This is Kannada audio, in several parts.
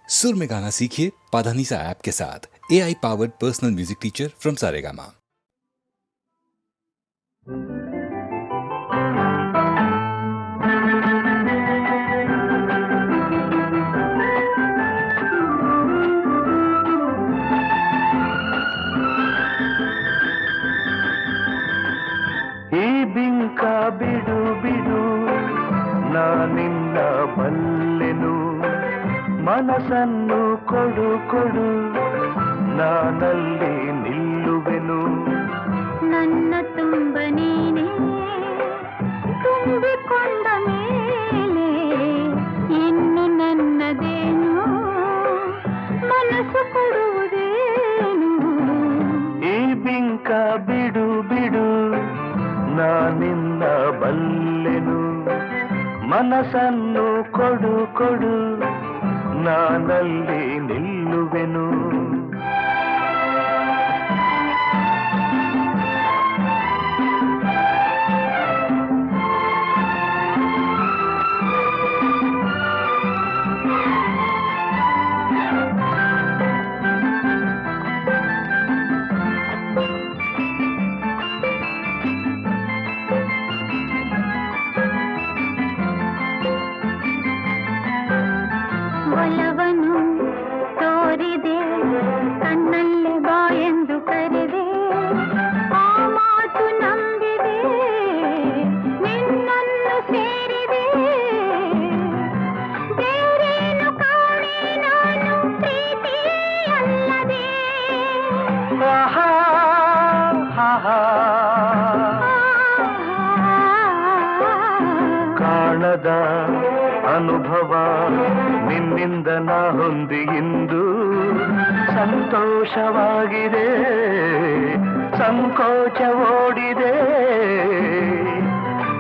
सुर में गाना सीखिए पाधानीसा ऐप के साथ। AI powered personal music teacher from Saregama. ಈ ಬಿಂಕ ಬಿಡು ಬಿಡು ನಾನಿನ್ನ ಬಲ್ಲೆನು, ಮನಸ್ಸನ್ನು ಕೊಡು ಕೊಡು ನಾನಲ್ಲಿ ನಿಲ್ಲುವೆನು. ನನ್ನ ತುಂಬ ನೀನೇ ತುಂಬಿಕೊಂಡ ಮೇಲೆ ಇನ್ನು ನನ್ನದೇನು, ಮನಸ್ಸು ಕೊಡುವುದೇನು. ಈ ಬಿಂಕ ಬಿಡು ಬಿಡು ನಾನಿನ್ನ ಬಲ್ಲೆನು, ಮನಸ್ಸನ್ನು ಕೊಡು ಕೊಡು ನಾನಲ್ಲಿ ನಿಲ್ಲುವೆನು. ಒಲವನು ತೋರಿದೆ ಕಣ್ಣಲ್ಲೇ ಬಾ ಎಂದು ಕರೆದೆ, ಆ ಮಾತು ನಂಬಿದೆ ನಿನ್ನನ್ನು ಸೇರಿದೆ. ಬೇರೇನು ಕಾಣೆ ನಾನು ಪ್ರೀತಿ ಅಲ್ಲದೆ. ಆಹಾ, ಆಹಾ. ಕಾಣದ ಅನುಭವ ನಿನ್ನಿಂದ ನಾ ಹೊಂದಿ ಇಂದು ಸಂತೋಷವಾಗಿದೆ, ಸಂಕೋಚ ಓಡಿದೆ.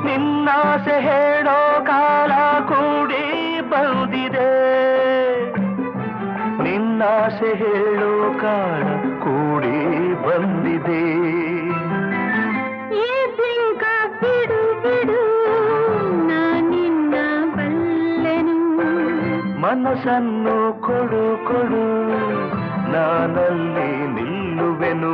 ನಿನ್ನಾಸೆ ಹೇಳೋ ಕಾಲ ಕೂಡಿ ಬಂದಿದೆ, ನಿನ್ನಾಸೆ ಹೇಳೋ ಕಾಲ ಕೂಡಿ ಬಂದಿದೆ. ಈ ಬಿಂಕ ಬಿಡು ಬಿಡು ನಾನಿನ್ನ ಬಲ್ಲೆನು, ಮನಸ್ಸನ್ನು ಕೊಡು ಕೊಡು ನಾನಲ್ಲಿ ನಿಲ್ಲುವೆನು.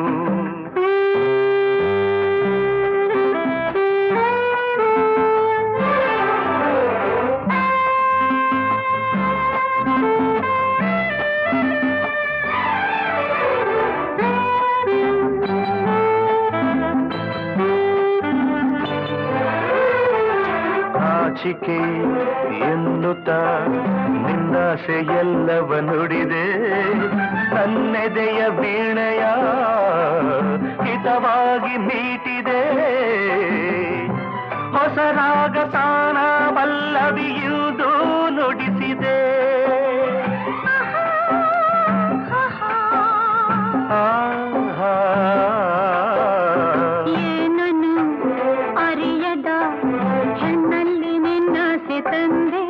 ಆಚಿಕೆ ಎನ್ನುತ್ತ ನಿನ್ನಾಸೆ ಎಲ್ಲವ ನುಡಿದೆ, ನನ್ನೆದೆಯ ವೀಣೆಯ ಹಿತವಾಗಿ ಮೀಟಿದೆ. ಹೊಸ ರಾಗ ತಾನ ಪಲ್ಲವಿಯುವುದು ನುಡಿಸಿದೆ. ಏನನು ಅರಿಯದ ಹೆಣ್ಣಲ್ಲಿ ನಿನ್ನಾಸೆ ತಂದೆ,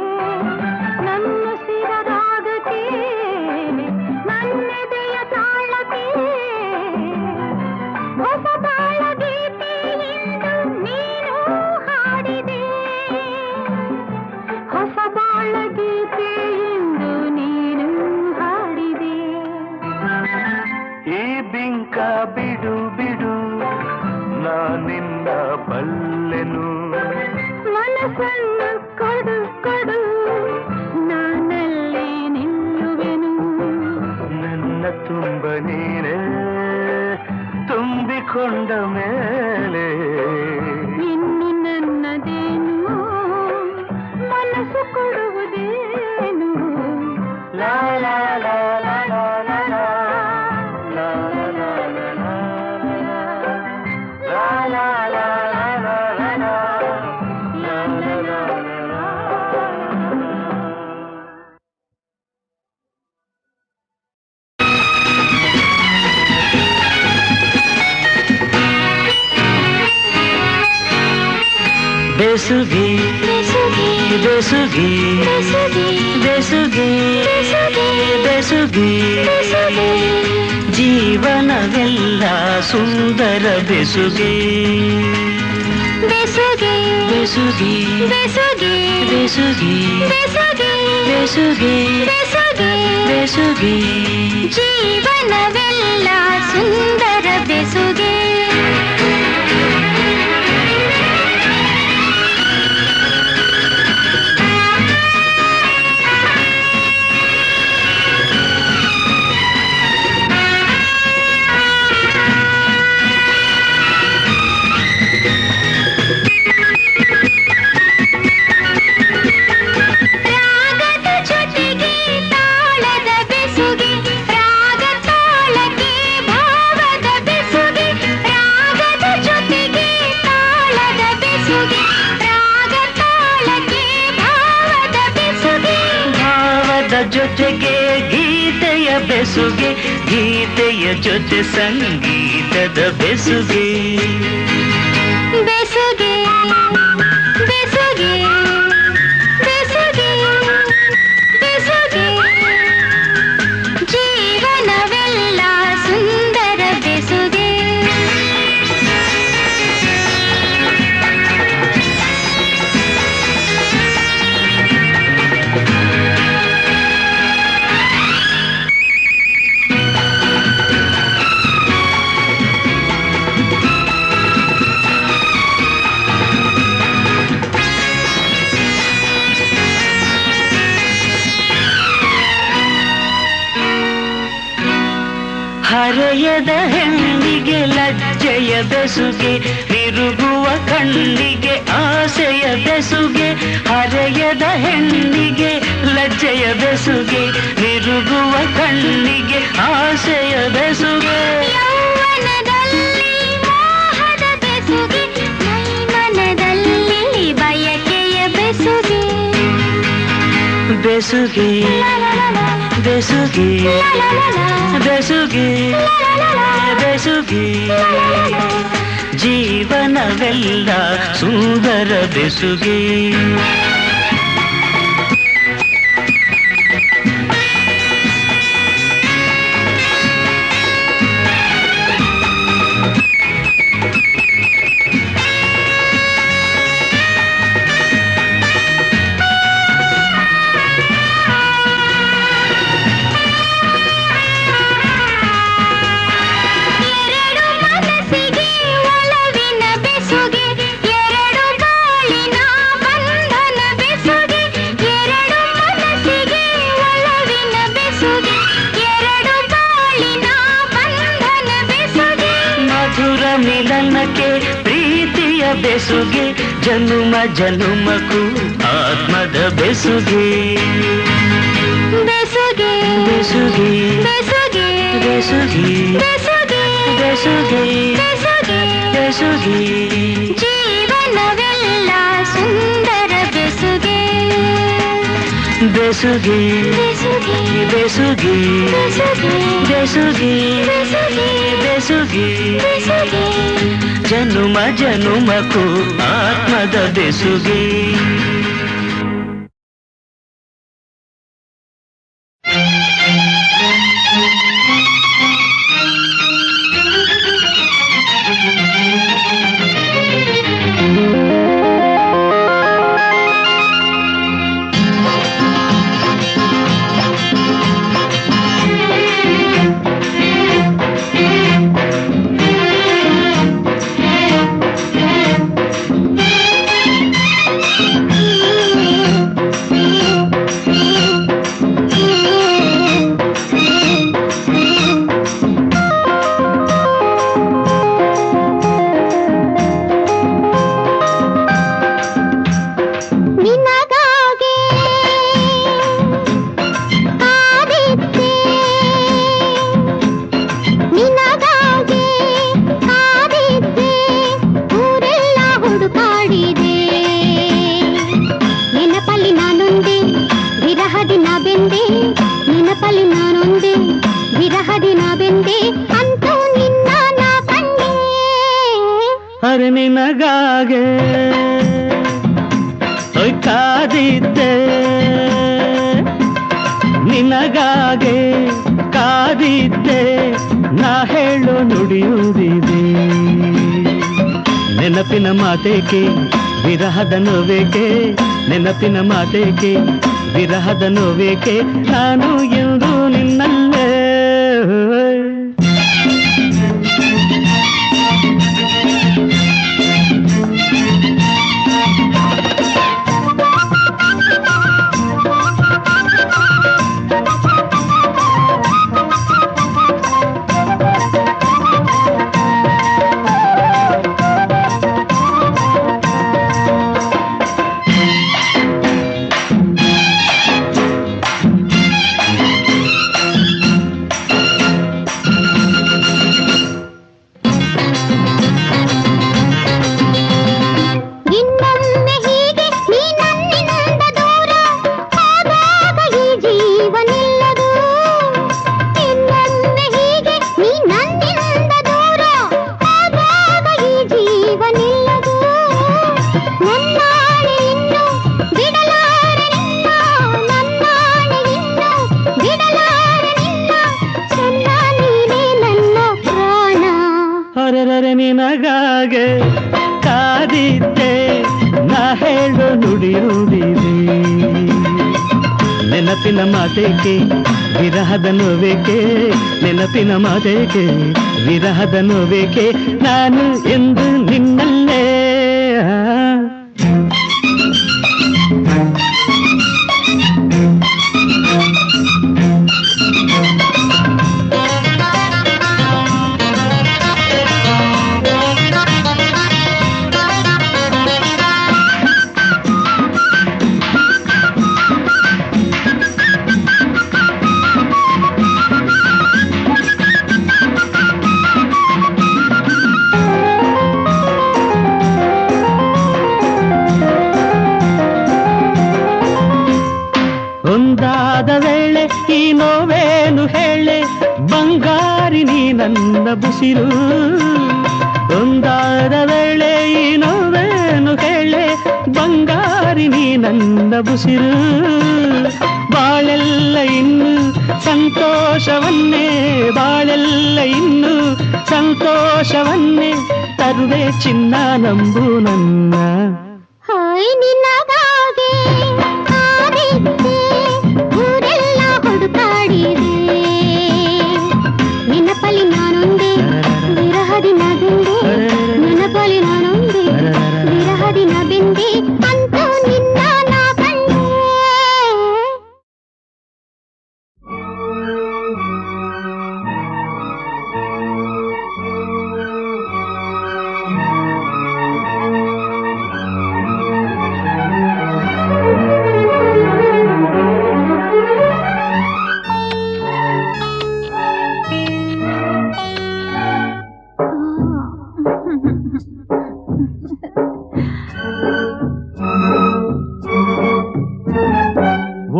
ನನ್ನ ಸಿರರಾಗಕ್ಕೆ ನನ್ನೆದೆಯ ತಾಳಕ್ಕೆ. ಹೊಸ ಬಾಳ ಗೀತೆಯಿಂದ ನೀನು ಹಾಡಿದೆ, ಹೊಸ ಬಾಳ ಗೀತೆಯಿಂದ ನೀನು ಹಾಡಿದೆ. ಈ ಬಿಂಕ ಬಿಡು ಬಿಡು ನಾನಿನ್ನ ಬಲ್ಲೆನು, ಮನಸ್ಸನ್ನು ಕೊಡು ಕೊಡು ನಾನಲ್ಲಿ ನಿಲ್ಲುವೆನು. ನನ್ನ ತುಂಬ ನೀನೇ ತುಂಬಿಕೊಂಡ ಮೇಲೆ ಇನ್ನು ನನ್ನದೇನು, ಮನಸ್ಸು ಕೊಡುವುದೇನು. ಲಾ ಲಾ ಲಾ ಲಾ ಲಾ ಲಾ ಲಾ ಲಾ ಲಾ ಲಾ ಲಾ ಲಾ बेसुगी बेसुगी बेसुगी बेसुगी बेसुगी ಜೀವನವೆಲ್ಲ ಸುಂದರ ಬೆಸುಗೆ ಬೆಸುಗೆ ಬೆಸುಗೆ ಬೆಸುಗೆ ಬೆಸುಗೆ ಬೆಸುಗೆ ಬೆಸುಗೆ ಬೆಸುಗೆ ಬೆಸುಗೆ ಜೀವನವೆಲ್ಲ ಸುಂದರ ಬೆಸುಗೆ ಜೊತೆಗೆ ಗೀತೆಯ ಬೆಸುಗೆ ಗೀತೆಯ ಜೊತೆ ಸಂಗೀತದ ಬೆಸುಗೆ ಬೆಸುಗೆ ಬೆಸುಗೆ ಬೆಸುಗೆ ಬೆಸುಗೆ ಜೀವನವೆಲ್ಲ ಸುಂದರ ಬೆಸುಗೆ ಹರೆಯದ ಹೆಣ್ಣಿಗೆ ಲಜ್ಜೆಯ ಬೆಸುಗೆ ತಿರುಗುವ ಕಣ್ಣಿಗೆ ಆಸೆಯ ಬೆಸುಗೆ ಹರೆಯದ ಹೆಣ್ಣಿಗೆ ಲಜ್ಜೆಯ ಬೆಸುಗೆ ತಿರುಗುವ ಕಣ್ಣಿಗೆ ಆಸೆಯ ಬೆಸುಗೆ ಯೌವನದಲ್ಲಿ ಮೋಹದ ಬೆಸುಗೆ ಮೈಮನದಲ್ಲಿ ಬಯಕೆಯ ಬೆಸುಗೆ ಬೆಸುಗೆ ಬೆಸುಗೆ ಬೆಸುಗೆ ಬೆಸುಗೆ ಜೀವನವೆಲ್ಲ ಸುಂದರ ಬೆಸುಗೆ ಮಿಲನಕ್ಕೆ ಪ್ರೀತಿಯ ಬೆಸುಗೆ ಜನುಮ ಜನುಮಕ್ಕೂ ಆತ್ಮದ ಬೆಸುಗೆ ಬೆಸುಗೆ ಬೆಸುಗೆ ಬೆಸುಗೆ ಬೆಸುಗೆ ಬೆಸುಗೆ ಬೆಸುಗೆ ಬೆಸುಗೆ ಬೆಸುಗೆ ಜೀವನವೆಲ್ಲ ಸುಂದರ ಬೆಸುಗೆ ಬೆಸುಗೆ ಬೆಸುಗೆ ಬೆಸುಗೆ ಬೆಸುಗೆ ಬೆಸುಗೆ ಬೆಸುಗೆ ಬೆಸುಗೆ ಬೆಸುಗೆ ಜನುಮ ಜನುಮಕ್ಕೂ ಆತ್ಮದ ಬೆಸುಗೆ ನಿನಗಾಗೆ ಕಾದಿದ್ದೆ ನಿನಗಾಗೆ ಕಾದಿದ್ದೆ ನಾ ಹೇಳೋ ನುಡಿಯುವುದಿದೆ ನೆನಪಿನ ಮಾತೇಕೆ ವಿರಹದ ನೋವೇಕೆ ನೆನಪಿನ ಮಾತೇಕೆ ವಿರಹದ ನೋವೇಕೆ ನಾನು ಎಂದು ನಿನ್ನಲ್ಲ ನಿನಗಾಗೆ ಕಾದಿದ್ದೆ ನಾ ಹೇಳು ನುಡಿಯುವುದಿದೆ ನೆನಪಿನ ಮಾತೇಕೆ ವಿರಹದ ನೋವೇಕೆ ನೆನಪಿನ ಮಾತೇಕೆ ವಿರಹದ ನೋವೇಕೆ ನಾನು ಎಂದು ನಿನ್ನಲ್ಲೇ ಒಂದಾದ ವೇಳೆ ಈ ನೋವೇನು ಹೇಳೆ ಬಂಗಾರಿ ನೀ ನನ್ನ ಬುಸಿರು ಒಂದಾದ ವೇಳೆ ಈ ನೋವೇನು ಹೇಳೆ ಬಂಗಾರಿ ನೀ ನನ್ನ ಬುಸಿರು ಬಾಳೆಲ್ಲ ಇನ್ನು ಸಂತೋಷವನ್ನೇ ಬಾಳೆಲ್ಲ ಇನ್ನು ಸಂತೋಷವನ್ನೇ ತರುವೆ ಚಿನ್ನ ನಂಬು ನನ್ನ ಹಾಯ್ ನಿನ್ನಗಾಗೆ ಕಾದಿದ್ದೆ ಊರೆಲ್ಲ ಹುಡುಕಾಡಿದೆ ನೆನಪಲ್ಲಿ ನಾನೊಂದೇ ವಿರಹದಿ ನಗುಂದೆ ನೆನಪಲ್ಲಿ ನಾನೊಂದೇ ವಿರಹದಿ ನಬಿಂದೆ ಅಂತ ನಿನ್ನ ನಾ ಕಂಡೆ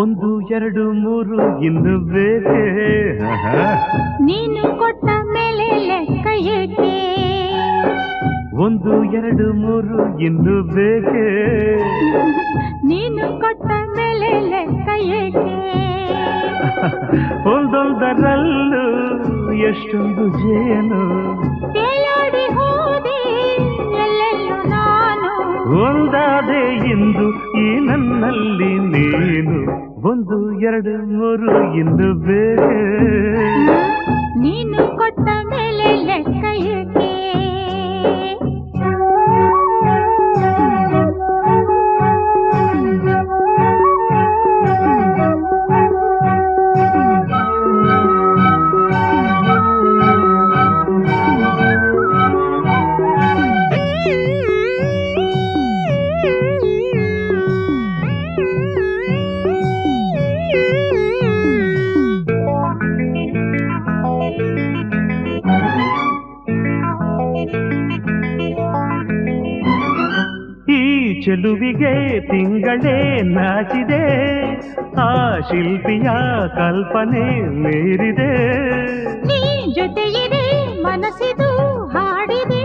ಒಂದು ಎರಡು ಮೂರು ಇನ್ನು ಬೇಕೆ ನೀನು ಕೊಟ್ಟ ಮೇಲೆ ಲೆಕ್ಕ ಏಕೆ ಒಂದು ಎರಡು ಮೂರು ಇನ್ನು ಬೇಕೆ ನೀನು ಕೊಟ್ಟ ಮೇಲೆ ಲೆಕ್ಕ ಏಕೆ ಒಂದೊಂದರಲ್ಲೂ ಎಷ್ಟೊಂದು ಜೇನು ತೇಲಾಡಿ ಹೋದೆ ಎಲ್ಲೆಲ್ಲೂ ನಾನು ಒಂದಾದೆ ಇಂದು ಈ ನನ್ನಲ್ಲಿ ನೀನು ಒಂದು ಎರಡು ಮೂರು ಇನ್ನು ಬೇಕೆ ನೀನು ಕೊಟ್ಟ ಮೇಲೆ ಲೆಕ್ಕ ಏಕೆ ಚೆಲುವಿಗೆ ತಿಂಗಳೇ ನಾಚಿದೆ ಆ ಶಿಲ್ಪಿಯ ಕಲ್ಪನೆ ಮೀರಿದೆ ನೀ ಜೊತೆಯಿದೆ ಮನಸ್ಸಿದು ಹಾಡಿದೆ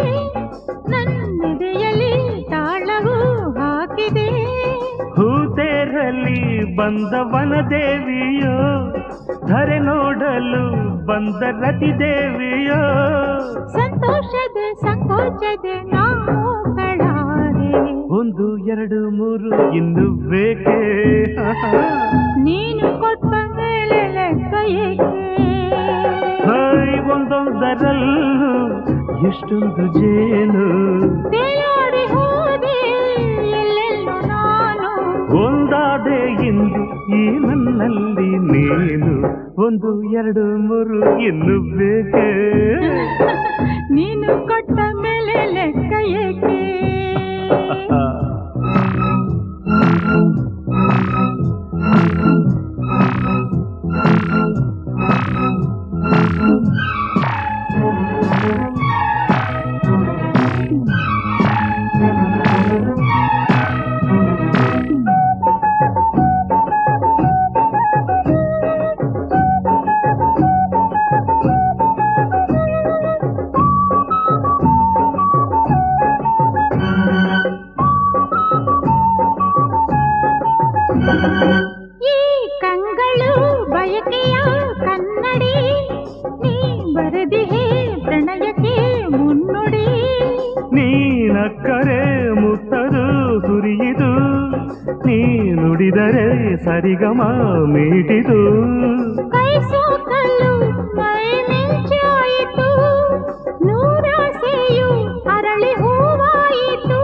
ನನ್ನೆದೆಯಲ್ಲಿ ತಾಳವು ಹಾಕಿದೆ ಹೂತೇರಲ್ಲಿ ಬಂದ ವನದೇವಿಯೋ ಧರೆ ನೋಡಲು ಬಂದ ರತಿ ದೇವಿಯೋ ಸಂತೋಷದ ಸಂಕೋಚದ ನಾವುಗಳಾರೆ ಒಂದು ಎರಡು ಮೂರು ಇನ್ನು ಬೇಕೆ ನೀನು ಕೊಟ್ಟ ಮೇಲೆ ಲೆಕ್ಕ ಏಕೆ ಒಂದೊಂದರಲ್ಲೂ ಎಷ್ಟೊಂದು ಜೇನು ತೇಲಾಡಿ ಹೋದೆ ಎಲ್ಲೆಲ್ಲೂ ನಾನು ಒಂದಾದೆ ಇಂದು ಈ ನನ್ನಲ್ಲಿ ನೀನು ಒಂದು ಎರಡು ಮೂರು ಇನ್ನು ಬೇಕೆ ನೀನು ಕೊಟ್ಟ ಮೇಲೆ ಲೆಕ್ಕ ಏಕೆ ನೀನಕ್ಕರೆ ಮುತ್ತದು ಸುರಿಯಿದು, ನೀ ನುಡಿದರೆ ಸರಿಗಮ ಮೀಟಿದು. ಕೈ ಸೋಕಲು ಮೈ ಮಿಂಚಾಯಿತು, ನೂರಾಸೆಯು ಅರಳಿ ಹೂವಾಯಿತು.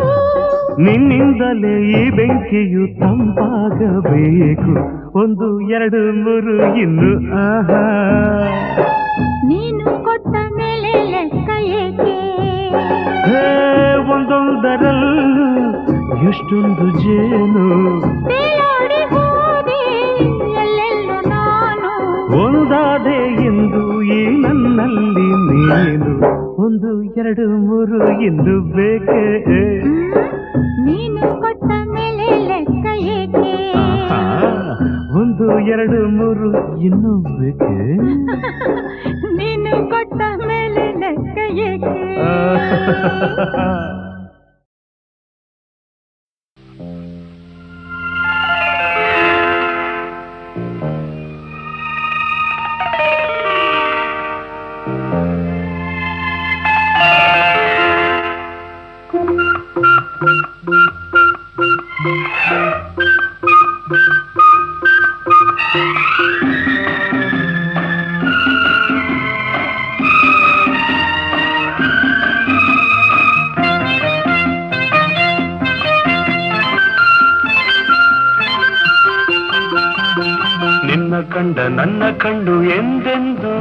ನಿನ್ನಿಂದಲೇ ಈ ಬೆಂಕಿಯು ತಂಪಾಗಬೇಕು, ಒಂದು ಎರಡು ಮೂರು ಇನ್ನು ಆಹಾ. ನೀನು ಕೊಟ್ಟ ಮೇಲೆ ಲೆಕ್ಕ ಏಕೆ? ಒಂದೊಂದರಲ್ಲೂ ಎಷ್ಟೊಂದು ಜೇನು, ತೇಲಾಡಿ ಹೋದೆ ಎಲ್ಲೆಲ್ಲೂ ನಾನು. ಒಂದಾದೆ ಎಂದು ಈ ನನ್ನಲ್ಲಿ ನೀನು, ಒಂದು ಎರಡು ಮೂರು ಇನ್ನು ಬೇಕೆ? ನೀನು ಕೊಟ್ಟ ಮೇಲೆ ಲೆಕ್ಕ ಏಕೆ? ಒಂದು ಎರಡು ಮೂರು ಇನ್ನೂ ಬೇಕೆ? ನೀನು ಕೊಟ್ಟ ಮೇಲೆ ಲೆಕ್ಕ ಏಕೆ? ನಿನ್ನ ಕಂಡ ನನ್ನ ಕಂಡು ಎಂದೆಂದು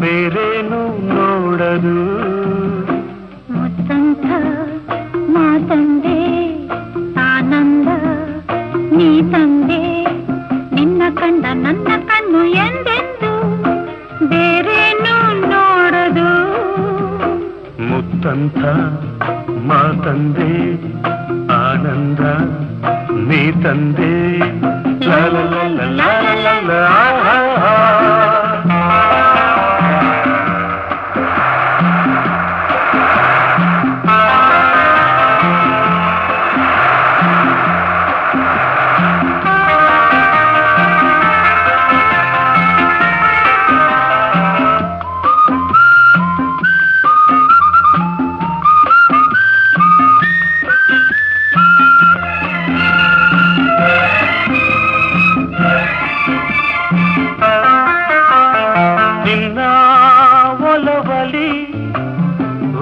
ಬೇರೇನು ನೋಡದು. ಮುತ್ತಂತ ಮಾತಂದೆ ಆನಂದ ನೀ ತಂದೆ, ನಿನ್ನ ಕಂಡ ನನ್ನ ಕಣ್ಣು ಎಂದೆಂದು ಬೇರೇನು ನೋಡದು. ಮುತ್ತಂತ ಮಾತಂದೆ ಆನಂದ ನೀ ತಂದೆ, ಲಾ ಲಾ ಲಾ ಲಾ ಲಾ ಲಾ ಲಾ.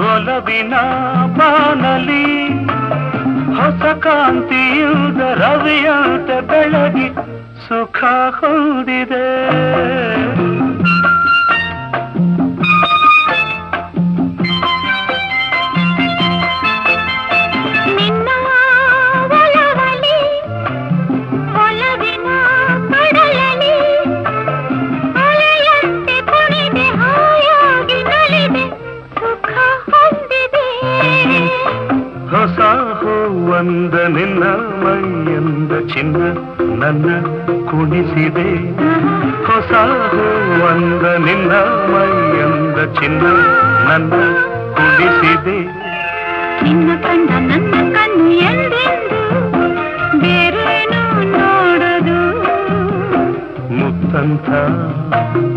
ಒಲವಿನ ಬಾನಲಿ ಹೊಸ ಕಾಂತಿಯುದ ರವಿಯಂತೆ ಬೆಳಗಿ ಸುಖ ಹೊಂದಿದೆ. ಹೊಸ ಹೂವಂದ ನಿನ್ನ ಮೈಯಂದ ಚಿನ್ನ ನನ್ನ ಕುಣಿಸಿದೆ. ಹೊಸ ಹೂವಂದ ನಿನ್ನ ಮೈಯಂದ ಚಿನ್ನ ನನ್ನ ಕುಣಿಸಿದೆ. ನಿನ್ನ ಕಂಡ ನನ್ನ ಕಣ್ಣು ಎಂದೆಂದು ಬೇರೇನು ನೋಡದು. ಮುತ್ತಂತ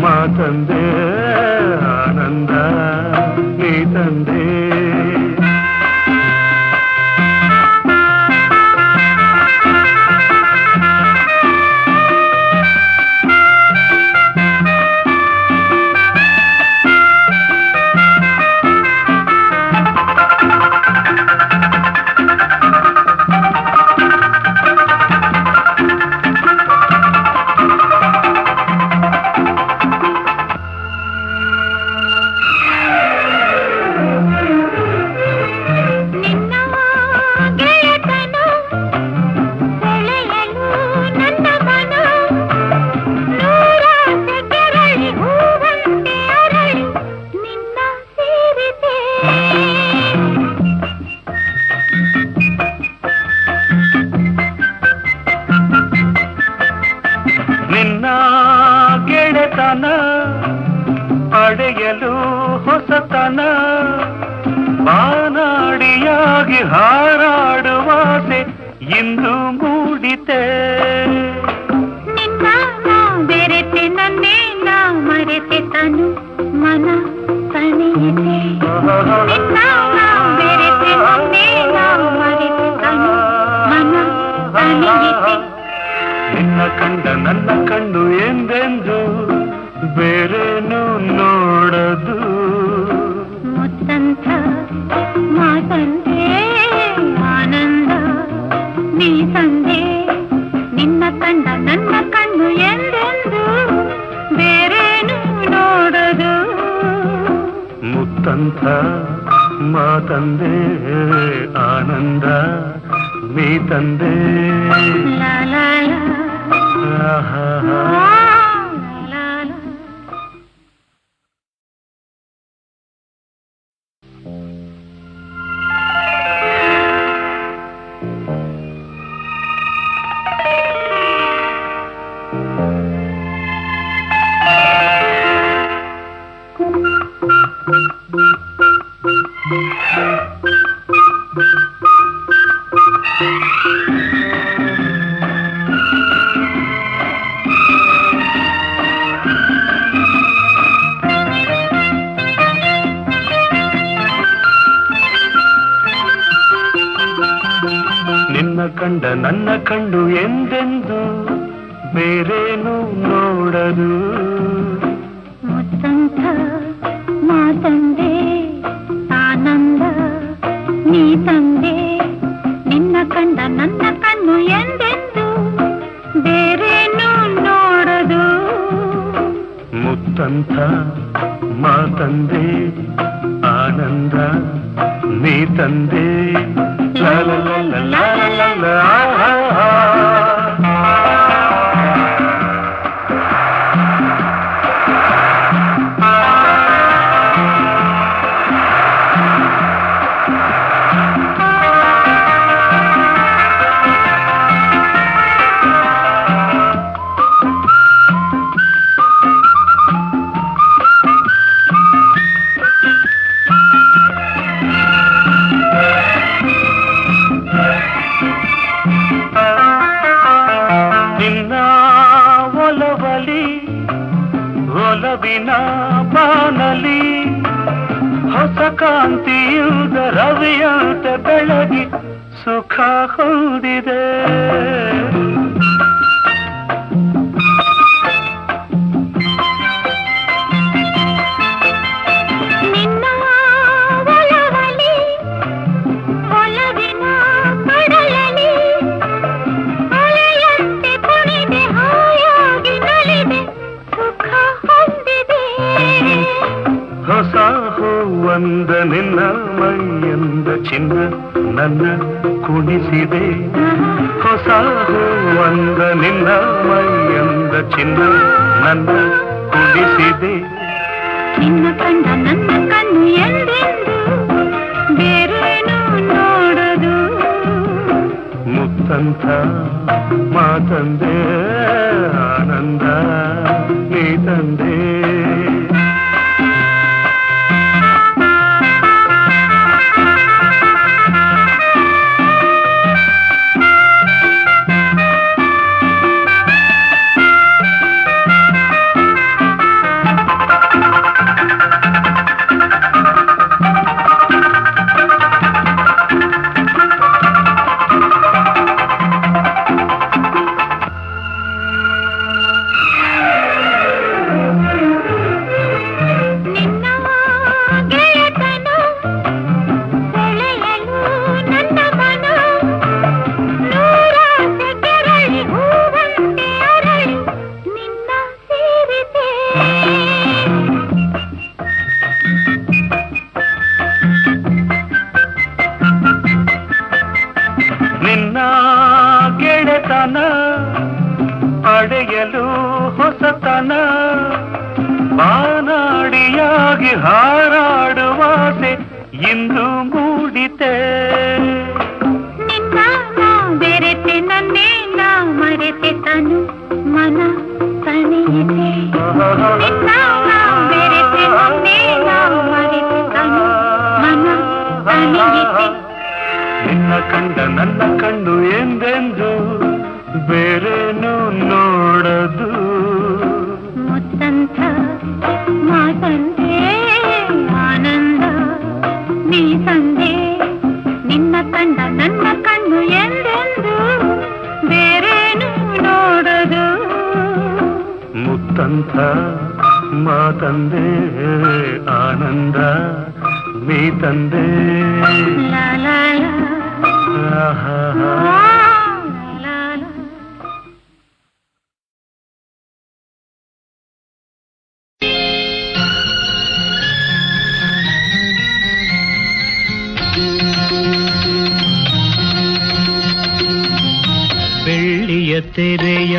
ಮಾತಂದೆ ಆನಂದ ನೀ ತಂದೆ. ಪಡೆಯಲು ಹೊಸತನ ಬಾನಾಡಿಯಾಗಿ ಹಾರಾಡುವಾಸೆ ಇಂದು ಮೂಡಿತೆ. ನಿನ್ನ ಬೆರೆತೆ ನನ್ನೇ ನಾ ಮರೆತೆ ತನು ಮನ ತಣಿಯಿತೆ. ನಿನ್ನ ಬೆರೆತೆ ಕಂಡ ನನ್ನ ಕಣ್ಣು ಎಂದೆಂದು ಬೇರೇನು ನೋಡದು ಮುತ್ತಂತ ಮಾತಂದೆ ಆನಂದ ನೀ ತಂದೆ ನಿನ್ನ ಕಂಡ ನನ್ನ ಕಣ್ಣು ಎಂದೆಂದು ಬೇರೇನು ನೋಡದು ಮುತ್ತಂತ ಮಾತಂದೆ ಆನಂದ ನೀ ತಂದೆ ಲಾ ಲಾ ಲಾ ಆಹಾ ಲಾ ಲಾ ನಿನ್ನ ಕಂಡ ನನ್ನ ಕಂಡು ಎಂದೆಂದು ಬೇರೇನು ನೋಡದು ಮುತ್ತಂತ ಮಾತಂದೆ ಆನಂದ ನೀ ತಂದೆ ನಿನ್ನ ಕಂಡ ನನ್ನ ಕಣ್ಣು ಎಂದೆಂದು ಬೇರೇನು ನೋಡದು ಮುತ್ತಂತ ಮಾತಂದೆ ಆನಂದ ನೀ ತಂದೆ ಲಾ ಲಾ ಲಾ ಲಾ ಲಾ ಲಾ ಲಾ ಆಹಾ. ಒಲವಿನ ಬಾನಲಿ ಹೊಸ ಕಾಂತಿಯುದ ರವಿಯಂತೆ ಬೆಳಗಿ ಸುಖ ಹೊಂದಿದೆ ನಿನ್ನ ಒಲವಲಿ ಒಲವಿನ ಕಡಲಲಿ ಅಲೆಯಂತೆ ಕುಣಿದೆ ಹಾಯಾಗಿ ನಲಿದೆ ಸುಖ ಹೊಂದಿದೆ ಹೊಸ ಹೂವಂದ ನಿನ್ನ ಮೈಯಂದ ಚಿನ್ನ ನನ್ನ ಕುಣಿಸಿದೆ ಹೊಸ ಹೂವಂದ ನಿನ್ನ ಮೈಯಂದ ಚಿನ್ನ ನನ್ನ ಕುಣಿಸಿದೆ ನಿನ್ನ ಕಂಡ ನನ್ನ ಕಣ್ಣು ಎಂದೆಂದು ಬೇರೇನು ನೋಡದು ಮುತ್ತಂತ ಮಾತಂದೆ ಆನಂದ ನೀ ತಂದೆ ಪಡೆಯಲು ಹೊಸತನ ಬಾನಾಡಿಯಾಗಿ ಹಾರಾಡುವಾಸೆ ಇಂದು ಮೂಡಿತೆ ನಿನ್ನ ಬೆರೆತೆ ನನ್ನೇ ನಾ ಮರೆತೆ ತನು ಮನ ತಣಿಯಿತೆ ನಿನ್ನ ಬೆರೆತೆ ನನ್ನೇ ನಾ ಮರೆತೆ ತನು ಮನ ತಣಿಯಿತೆ ನಿನ್ನ ಕಂಡ ನನ್ನ ಕಣ್ಣು ಎಂದೆಂದು ಬೇರೇನು ನೋಡದು ಮುತ್ತಂತ ಮಾತಂದೆ ಆನಂದ ನೀ ತಂದೆ ನಿನ್ನ ಕಂಡ ನನ್ನ ಕಣ್ಣು ಎಂದೆಂದು ಬೇರೇನು ನೋಡದು ಮಾ ತಂದೆ ಆನಂದ ನೀ ತಂದೆ ಲಾ ಲಾ ಲಾ, ಆಹಾ. ಲಾ ಲಾ. ಬೆಳ್ಳಿಯ ತೆರೆಯ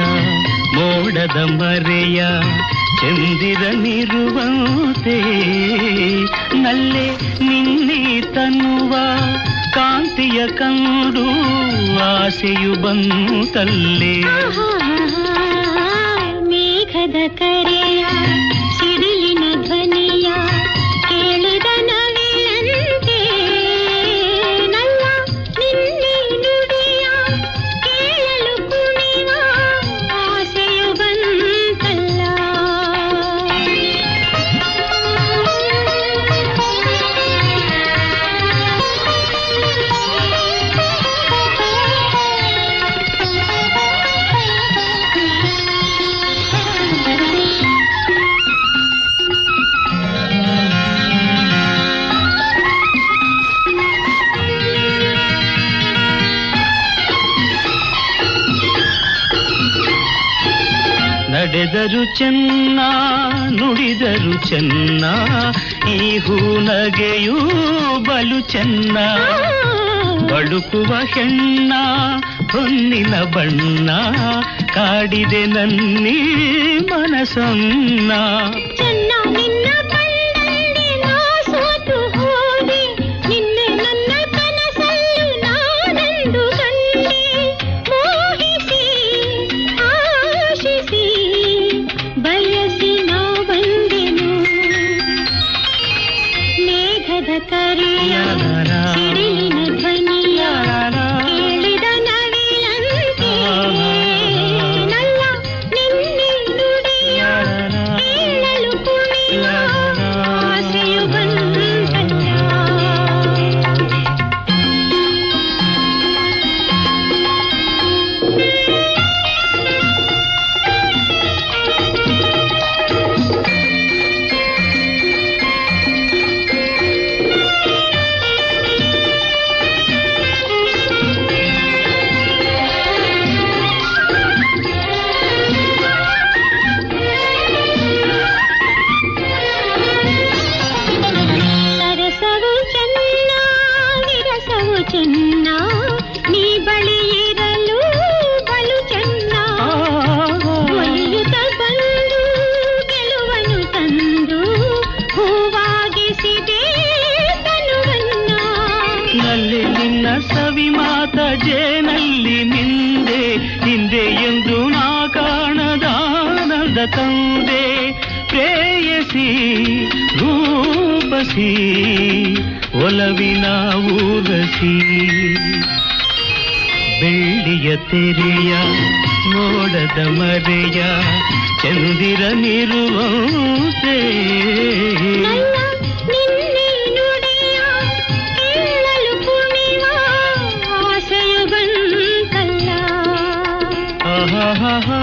ಮೋಡದ ಮರೆಯ ಚಂದಿರನಿರುವಂತೆ ನಲ್ಲೆ ನಿನ್ನೆ ತನ್ನುವ ಕಾಂತಿಯ ಕಂಡು ಆಸೆಯು ಬಂತಲ್ಲೇ. ಮೇಘದ ಕರೆಯ ಸಿಡಿಲಿನ ಧ್ವನಿಯ ಕೇಳಿದ ನವಿಲಂತೆ ನಲ್ಲ ನಿನ್ನೆ ನುಡಿಯ ಕೇಳಲು ಕುಣಿವ ಆಸೆಯು ಬಂತಲ್ಲ. ನಡೆದರು ಚೆನ್ನ ನುಡಿದರು ಚೆನ್ನ ಈ ಹೂನಗೆಯೂ ಬಲು ಚೆನ್ನ. ಬಳುಕುವ ಹೆಣ್ಣ ಹೊನ್ನಿನ ಬಣ್ಣ ಕಾಡಿದೆ ನನ್ನೀ ಮನಸನ್ನ. ಚೆನ್ನ ನಿನ್ನ ಕಣ್ಣಲ್ಲಿ ನಾ ಸೋತು ಹೋದೆ, ನಿನ್ನೆ ನನ್ನ ಕನಸಲ್ಲೂ ನಾನೆಂದು ಕಂಡೆ. ಮೋಹಿಸಿ ಆಶಿಸಿ ಬಯಸಿ ನಾ ಬಂದೆನು. ಮೇಘದ ಕರೆಯ ಸಿಡಿಲಿನ ಧ್ವನಿಯ ಕೇಳಿದ ನವಿಲಂತೆ ನಲ್ಲ ನಿನ್ನೆ ನುಡಿಯ ಕೇಳಲು ಕುಣಿವ ಆಸೆಯು ಬಂತಲ್ಲ. ಸರಸವು ಚೆನ್ನ ವಿರಸವು ಚೆನ್ನ ನೀ ಬಳಿ ಇರಲು ಬಲು ಚೆನ್ನ. ಒಲಿಯುತ್ತ ಬಂದು ಗೆಲುವನು ತಂದು ಹೂವಾಗಿಸಿದೆ ತನುವನ್ನ. ನಲ್ಲಿ ನಿನ್ನ ಸವಿ ಮಾತ ಜೇನಲ್ಲಿ ನಿಂದೆ ಹಿಂದೆ ಎಂದು ನಾ ಕಾಣದಾನದ ತಂದೆ. ಪ್ರೇಯಸಿ ರೂಪಸಿ ಒಲವಿನ ಊರಸಿ ಬೆಳ್ಳಿಯ ತೆರೆಯ ಮೋಡದ ಮರೆಯ ಚಂದಿರನಿರುವಂತೆ ನಲ್ಲ ನಿನ್ನೆ ನುಡಿಯ ಕೇಳಲು ಕುಣಿವ ಆಸೆಯು ಬಂತಲ್ಲ. ಆಹಾಹಾ.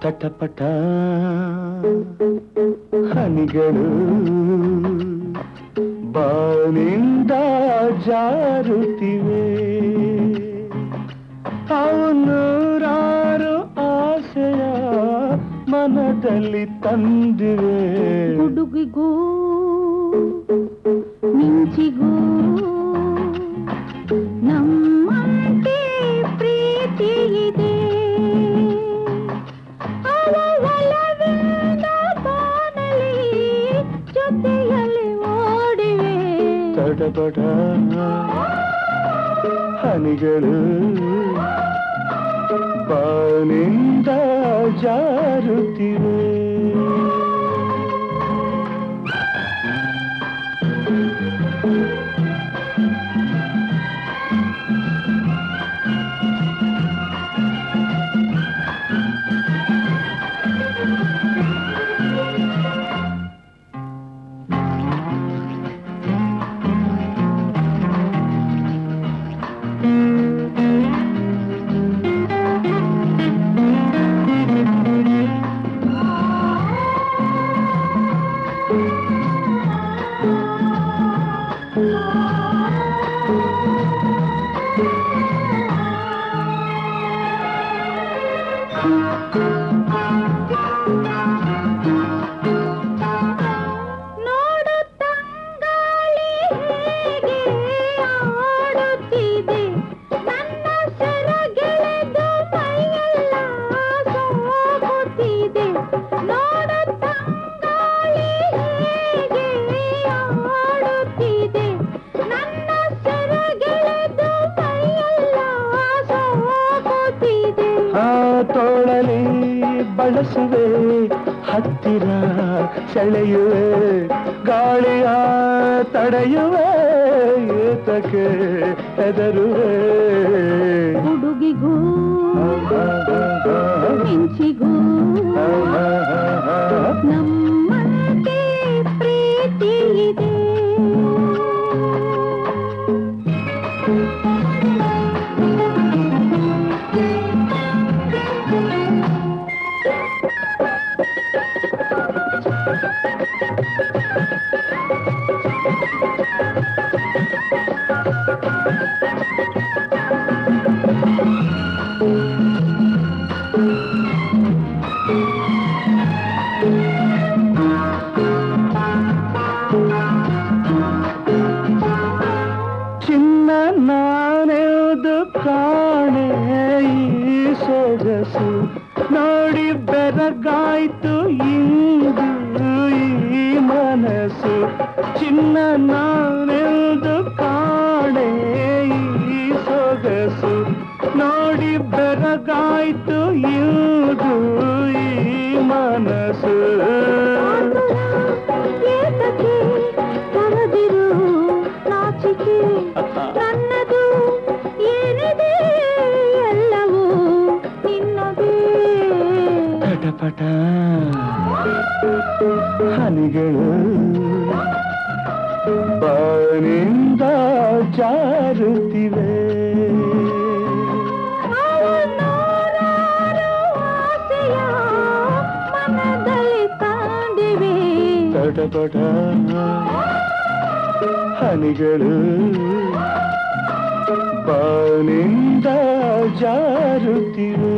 ತಟಪಟ ಹನಿಗಳು ಬಾನಿಂದ ಜಾರುತ್ತಿವೆ. ಅವು ನೂರಾರು ಆಸೆಯ ಮನದಲ್ಲಿ ತಂದಿವೆ. ಹುಡುಗಿಗೂ ಮಿಂಚಿಗೂ ನಮ್ಮಂತೆ ಪ್ರೀತಿ ಇದೆ. ಅವ ಒಲವಿನ ಬಾನಲಿ ಜೊತೆಯಲ್ಲಿ ಓಡಿವೆ. ತಟಪಟ ಹನಿಗಳು ಬಾನಿಂದ ಜಾರುತ್ತಿವೆ. ನೋಡು ತಂಗಾಳಿ ಹೇಗೆ ಆಡುತ್ತಿದೆ, ನನ್ನ ಸೆರಗೆಳೆದು ಮೈಯೆಲ್ಲ ಸೋಗುತ್ತಿದೆ. ನೋಡು ತಂಗಾಳಿ ಹೇಗೆ ಆಡುತ್ತಿದೆ, ನನ್ನ ಸೆರಗೆಳೆದು ಮೈಯೆಲ್ಲ ಸೋಗುತ್ತಿದೆ. ಆ ತೋಳಲಿ ಬಳಸುವೆ, ಹತ್ತಿರ ಸೆಳೆಯುವೆ, ಗಾಳಿಯ ತಡೆಯುವೆ, ಏತಕ್ಕೆ ಹೆದರುವೆ. ಹುಡುಗಿಗೂ ಮಿಂಚಿಗೂ ನಮ್ಮಂತೆ ಪ್ರೀತಿ ಇದೆ. ಚಿನ್ನ ನಾನೆದು ಕಾಣೆ ಈ ಸೊಗಸು, ನೋಡಿ ಬೆರಗಾಯ್ತು ಇಂದು ಈ ಮನಸ್ಸು. ಚಿನ್ನ ನಾನೆದು ಕಾಣೆ ಈ ಸೊಗಸು, ನೋಡಿ ಬೆರಗಾಯ್ತು ಇಂದು ಈ ಮನಸ್ಸು. ಏತಕ್ಕೆ ತರದಿರು ನಾಚಿಕೆ, ನನ್ನದು ಏನಿದೆ ಎಲ್ಲವೂ ನಿನ್ನದೇ. ಪಟಪಟ ಹನಿಗಳು ಬಾನಿಂದ ಜಾರುತ್ತಿವೆ. ನೂರಾರು ಆಸೆಯ ಮನದಲ್ಲಿ ತಾಂಡಿವೆ. ಪಟಪಟ ಹನಿಗಳು ಬಾನಿಂದ ಜಾರುತ್ತಿವೆ.